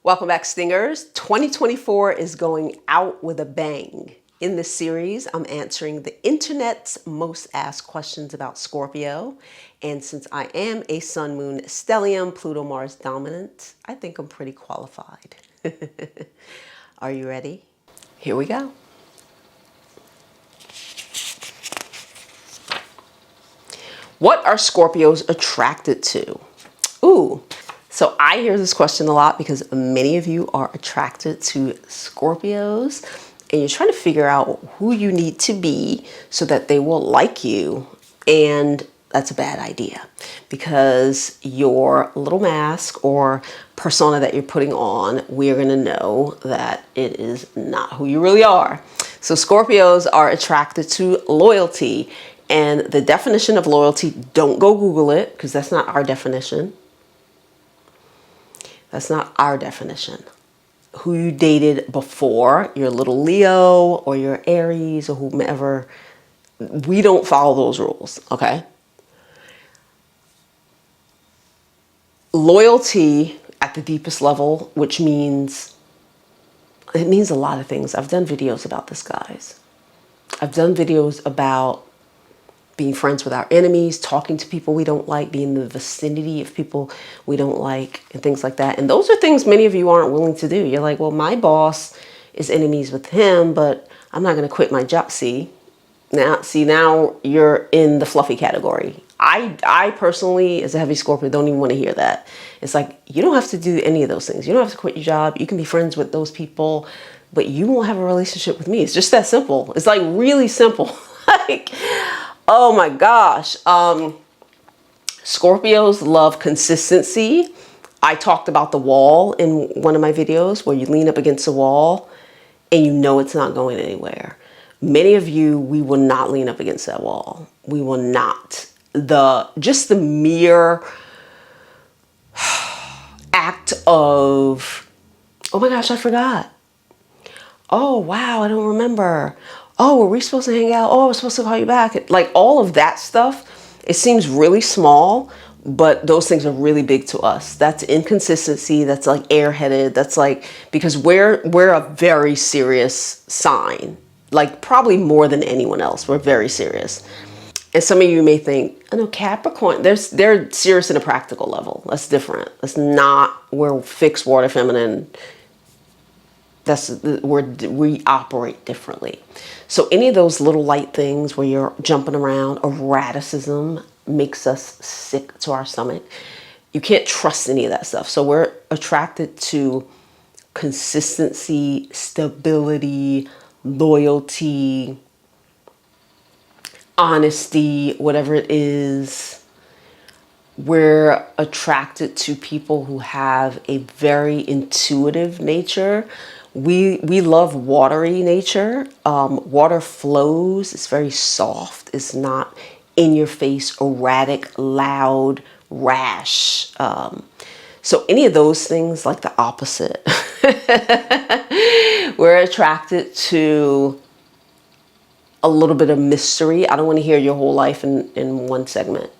Welcome back, Stingers. 2024 is going out with a bang. In this series, I'm answering the internet's most asked questions about Scorpio. And since I am a Sun, Moon, Stellium, Pluto, Mars dominant, I think I'm pretty qualified. Are you ready? Here we go. What are Scorpios attracted to? Ooh. So I hear this question a lot because many of you are attracted to Scorpios and you're trying to figure out who you need to be so that they will like you. And that's a bad idea because your little mask or persona that you're putting on, we're going to know that it is not who you really are. So Scorpios are attracted to loyalty, and the definition of loyalty, don't go Google it because that's not our definition. That's not our definition. Who you dated before, your little Leo or your Aries or whomever, we don't follow those rules, okay? Loyalty at the deepest level, which means, it means a lot of things. I've done videos about this, guys. I've done videos about being friends with our enemies, talking to people we don't like, being in the vicinity of people we don't like, and things like that. And those are things many of you aren't willing to do. You're like, well, my boss is enemies with him, but I'm not going to quit my job. See, now you're in the fluffy category. I personally, as a heavy Scorpio, don't even want to hear that. It's like, you don't have to do any of those things. You don't have to quit your job. You can be friends with those people, but you won't have a relationship with me. It's just that simple. It's like really simple. Like, oh my gosh. Scorpios love consistency. I talked about the wall in one of my videos where you lean up against a wall and you know it's not going anywhere. Many of you, we will not lean up against that wall. We will not. Just the mere act of, oh my gosh, I forgot. Oh, wow, I don't remember. Oh, were we supposed to hang out? Oh, I was supposed to call you back. Like all of that stuff, it seems really small, but those things are really big to us. That's inconsistency. That's like airheaded. That's like, because we're a very serious sign, like probably more than anyone else. We're very serious. And some of you may think, I know Capricorn, they're serious in a practical level. That's different. That's not, we're fixed water feminine. We operate differently. So any of those little light things where you're jumping around, erraticism makes us sick to our stomach. You can't trust any of that stuff. So we're attracted to consistency, stability, loyalty, honesty, whatever it is. We're attracted to people who have a very intuitive nature. We love watery nature. Water flows. It's very soft. It's not in your face, erratic, loud, rash. So any of those things, like the opposite. We're attracted to a little bit of mystery. I don't want to hear your whole life in one segment.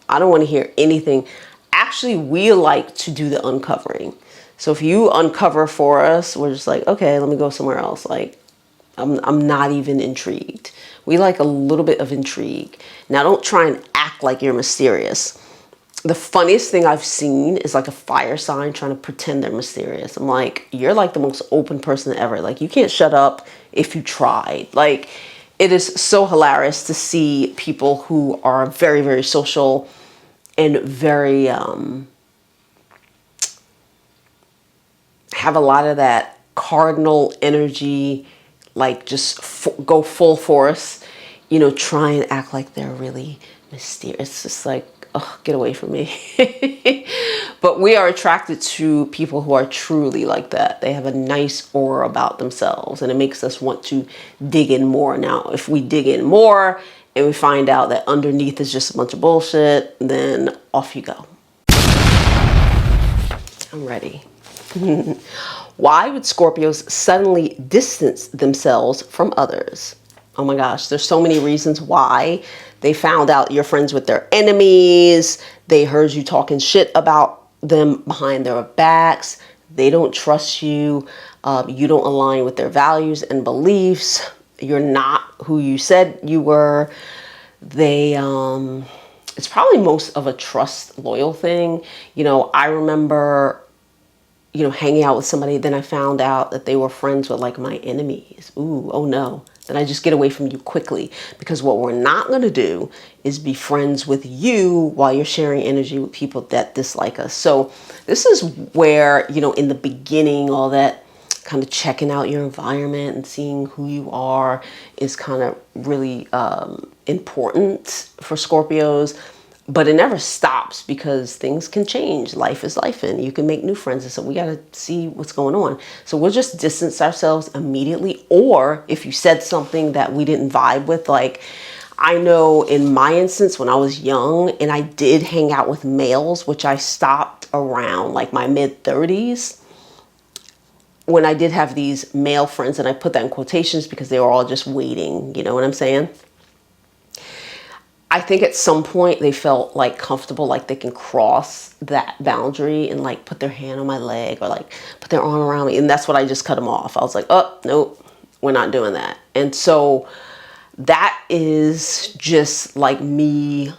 I don't want to hear anything. Actually, we like to do the uncovering. So if you uncover for us, we're just like, okay, let me go somewhere else. Like, I'm not even intrigued. We like a little bit of intrigue. Now, don't try and act like you're mysterious. The funniest thing I've seen is like a fire sign trying to pretend they're mysterious. I'm like, you're like the most open person ever. Like, you can't shut up if you tried. Like, it is so hilarious to see people who are very, very social and very, have a lot of that cardinal energy, like just go full force, you know, try and act like they're really mysterious. It's just like, oh, get away from me. But we are attracted to people who are truly like that. They have a nice aura about themselves and it makes us want to dig in more. Now, if we dig in more and we find out that underneath is just a bunch of bullshit, then off you go. I'm ready. Why would Scorpios suddenly distance themselves from others? Oh my gosh, there's so many reasons why. They found out you're friends with their enemies. They heard you talking shit about them behind their backs. They don't trust you. You don't align with their values and beliefs. You're not who you said you were. It's probably most of a trust loyal thing. I remember, hanging out with somebody, then I found out that they were friends with like my enemies. Ooh, oh no. Then I just get away from you quickly, because what we're not going to do is be friends with you while you're sharing energy with people that dislike us. So this is where, in the beginning, all that kind of checking out your environment and seeing who you are is kind of really important for Scorpios. But it never stops, because things can change. Life is life, and you can make new friends. And so we got to see what's going on. So we'll just distance ourselves immediately. Or if you said something that we didn't vibe with, like I know in my instance, when I was young and I did hang out with males, which I stopped around like my mid-30s, when I did have these male friends, and I put that in quotations because they were all just waiting, you know what I'm saying? I think at some point they felt like comfortable, like they can cross that boundary and like put their hand on my leg or like put their arm around me. And that's what I just cut them off. I was like, oh, nope, we're not doing that. And so that is just like me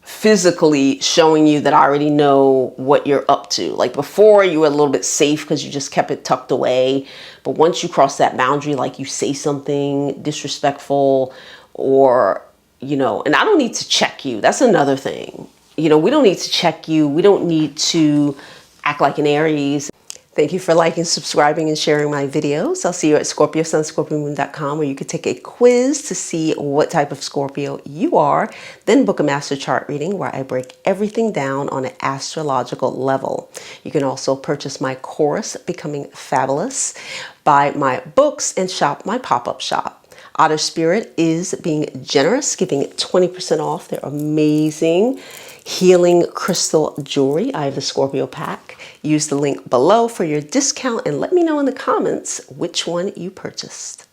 physically showing you that I already know what you're up to. Like before, you were a little bit safe because you just kept it tucked away. But once you cross that boundary, like you say something disrespectful or and I don't need to check you. That's another thing. We don't need to check you. We don't need to act like an Aries. Thank you for liking, subscribing, and sharing my videos. I'll see you at ScorpioSunScorpioMoon.com, where you could take a quiz to see what type of Scorpio you are. Then book a master chart reading where I break everything down on an astrological level. You can also purchase my course, Becoming Fabulous, buy my books, and shop my pop-up shop. Otter Spirit is being generous, giving 20% off their amazing healing crystal jewelry. I have the Scorpio pack. Use the link below for your discount and let me know in the comments which one you purchased.